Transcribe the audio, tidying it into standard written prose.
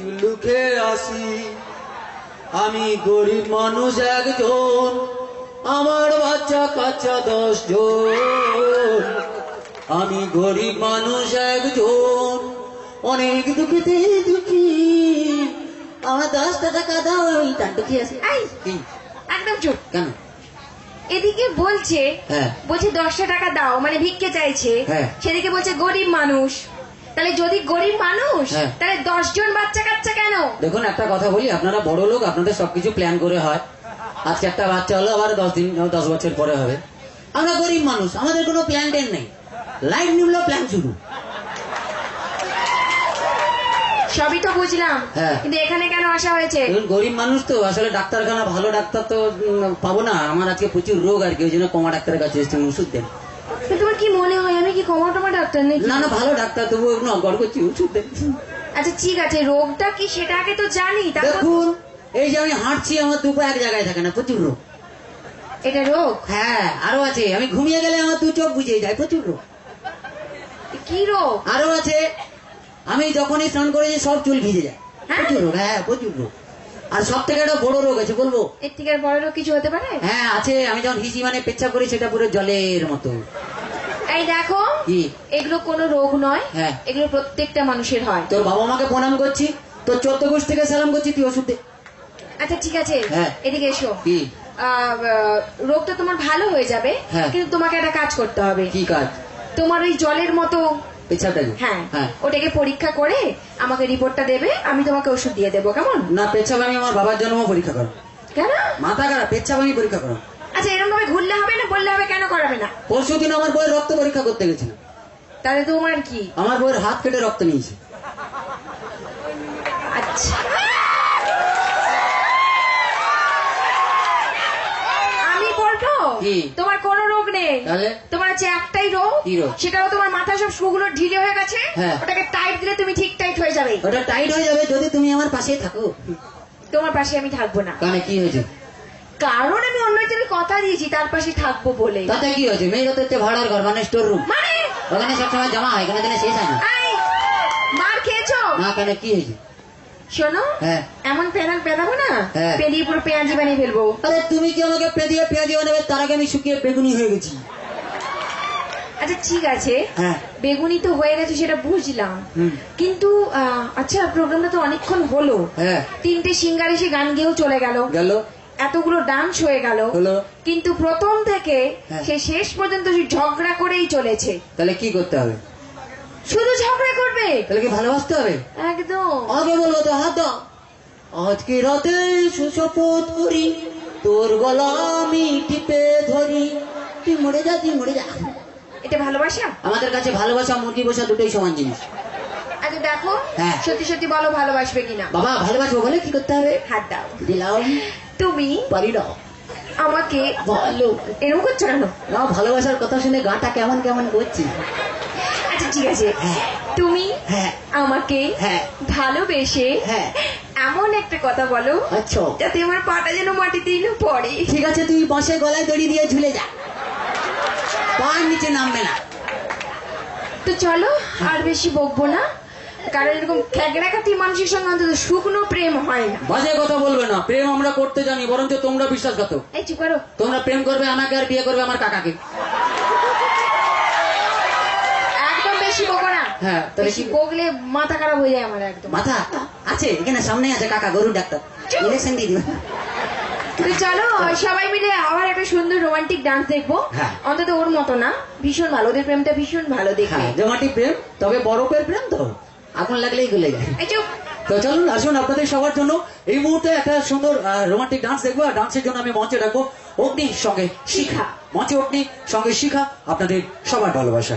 চুলুকে আসি। আমি গরিব মানুষ একজন, আমার বাচ্চা কাচ্চা 10 জন। আমি গরিব মানুষ একজন, অনেক দুঃখীতে দুঃখী। আমার 10টা টাকা দাও, ওই টানটুকি আছে। একদম চুপ। কেন? এদিকে বলছে বলছে 10টা টাকা দাও, মানে ভিক্ষে চাইছে। সেদিকে বলছে গরিব মানুষ। তাহলে যদি গরিব মানুষ, তাহলে 10 জন বাচ্চা কাচ্চা কেন? দেখুন একটা কথা বলি, আপনারা বড় লোক, আপনাদের সবকিছু প্ল্যান করে হয়। আজকে একটা বাচ্চা হলো, আবার 10 বছর পরে হবে। আমরা গরিব মানুষ, আমাদের কোনো প্ল্যান টেন নেই। লাইট নিউল প্ল্যান শুরু। সবই তো বুঝলাম, কিন্তু এখানে কেন আসা হয়েছে? গরিব মানুষ তো, আসলে ডাক্তারখানা ভালো ডাক্তার তো পাবো না। আমার আজকে প্রচুর রোগ আর কি, ওই জন্য কমা ডাক্তারের কাছে এসেছি ওষুধ দেন। তোমার কি মনে হয় আমি কি কমা টমা ডাক্তার নাকি? না না, ভালো ডাক্তার, তবু নগর করছি, ওষুধ দেন। আচ্ছা ঠিক আছে, রোগটা কি সেটা আগে তো জানি। দেখুন এই যে আমি হাঁটছি, আমার দুপা এক জায়গায় থাকে না, প্রচুর রোগ। এটা রোগ? হ্যাঁ, আরো আছে। আমি ঘুমিয়ে গেলে আমার 2 চোখ বুঝে যায়, প্রচুর রোগ। কি রোগ? আরো আছে, আমি যখনই স্নান করেছি সব চুল ভিজে যায়, প্রচুর রোগ। হ্যাঁ, প্রচুর রোগ। আর সব থেকে একটা বড় রোগ আছে, বলবো? এর থেকে বড় রোগ কিছু হতে পারে? হ্যাঁ আছে, আমি যখন হিসি মানে পেচ্ছাপ করি, সেটা পুরো জলের মতো। এই দেখো, এগুলো কোনো রোগ নয়, এগুলো প্রত্যেকটা মানুষের হয়। তোর বাবা মাকে প্রণাম করছি, তোর 14 গোষ্ঠ থেকে সালাম করছি, তুই ওষুধ দে। আচ্ছা ঠিক আছে, এদিকে এসো। রোগটা তোমার ভালো হয়ে যাবে, কিন্তু তোমাকে একটা কাজ করতে হবে। কি কাজ? তোমার ওই জলের মতো পেচ্ছাপটাকে, ওটাকে পরীক্ষা করে আমাকে রিপোর্টটা দেবে, আমি তোমাকে ওষুধ দিয়ে দেবো, কেমন? না, পেচ্ছাপ আমি আমার বাবার জন্য পরীক্ষা করো। কেন? মাথা খারাপ, পেচ্ছাপ আমি পরীক্ষা করো। আচ্ছা এরকম ভাবে ঘুরলে হবে না, বললে হবে, কেন করাবে না? পরশুদিন আমার বইয়ের রক্ত পরীক্ষা করতে গেছিল। তাহলে তোমার কি? আমার বইয়ের হাত কেটে রক্ত নিয়েছে। আচ্ছা আমি বলবো তোমার কোনো রোগ নেই, তোমার আছে একটাই রোগ। সেটাও তোমার মাথা সব স্ক্রুগুলো ঢিলে হয়ে গেছে, ওটাকে টাইট দিলে তুমি ঠিক টাইট হয়ে যাবে। ওটা টাইট হয়ে যাবে যদি তুমি আমার পাশে থাকো। তোমার পাশে আমি থাকবো না। কারণ কি হয়েছে? কারণ আমি অন্য একজনের কথা দিয়েছি তার পাশে থাকবো বলে। তাতে কি হয়েছে? মেয়েরা তো ভাড়ার ঘর, মানে স্টোর রুম, মানে ওখানে সবসময় জমা হয়, এখানে শেষ হয় না। মার খেয়েছো? না। কেন, কি হয়েছে? শোনো, এমন পেদাবো না, পেরিয়ে পুরো পেঁয়াজি বানিয়ে ফেলবো। আরে তুমি কি আমাকে পেঁদিয়ে পেঁয়াজি বানাবে? তার আগে আমি শুকিয়ে বেগুনি হয়ে গেছি। আচ্ছা ঠিক আছে, বেগুনি তো হয়ে গেছে সেটা বুঝলাম, কিন্তু আচ্ছা প্রোগ্রামটা তো অনেকক্ষণ হলো, 3টে সিঙ্গার এসে গান গেয়েও চলে গেল, এতগুলো ডান্স হয়ে গেল, কিন্তু প্রথম থেকে সে শেষ পর্যন্ত ঝগড়া করেই চলেছে। তাহলে কি করতে হবে? শুধু ঝগড়া করবে? তাহলে কি ভালোবাসতে হবে? একদম। আগে বলবো তো, হাত দাও। আজকে রাতে সুশপথ করি, তোর গলা আমি টিপে ধরি, তুই মরে যা, তুই মরে যা। এটা ভালোবাসা? আমাদের কাছে ভালোবাসা মুরগি বসা দুটোই সমান জিনিস। আচ্ছা দেখো, সত্যি সত্যি বলো ভালোবাসবে কিনা? বাবা ভালোবাসবো বলে কি করতে হবে? হাত দাও। দিলাম। তুমি পারি দাও আমাকে। ভালো এরকম করছো কেন? না, ভালোবাসার কথা শুনে গাটা কেমন কেমন করছি। আচ্ছা ঠিক আছে, তুমি আমাকে ভালোবেসে এমন একটা কথা বলো যাতে আমার পাটা যেন মাটিতেই না পড়ে। ঠিক আছে, তুই বাঁশের গলায় দড়ি দিয়ে ঝুলে যা, পা নিচে নামবে না। তো চলো, আর বেশি বকবো না, কারণ এরকম খ্যাগড়াকাতি মানুষের সঙ্গে অন্তত শুকনো প্রেম হয় না। বাজে কথা বলবে না, প্রেম আমরা করতে জানি, বরঞ্চ তোমরা বিশ্বাসঘাতক। এই চুপ করো। তোমরা প্রেম করবে আমাকে আর বিয়ে করবে আমার কাকাকে। একদম বেশি বকো না। বেশি বকলে মাথা খারাপ হয়ে যায় আমার। একদম মাথা আছে এখানে, সামনে আছে কাকা, গরুর ডাক্তার, ইলেকশন দিয়ে দিবে। তো চলো সবাই মিলে আবার একটা সুন্দর রোমান্টিক ডান্স দেখবো, অন্তত ওর মতো না, ভীষণ ভালো, ওদের প্রেমটা ভীষণ ভালো দেখবে। রোমান্টিক প্রেম, তবে বরফের প্রেম তো আগুন লাগলেই গলে যায়। তো চলুন, আসুন আপনাদের সবার জন্য এই মুহূর্তে একটা সুন্দর রোমান্টিক ডান্স দেখবো। আর ডান্সের জন্য আমি মঞ্চে ডাকবো অগ্নির সঙ্গে শিখা। মঞ্চে অগ্নি, সঙ্গে শিখা, আপনাদের সবার ভালোবাসা।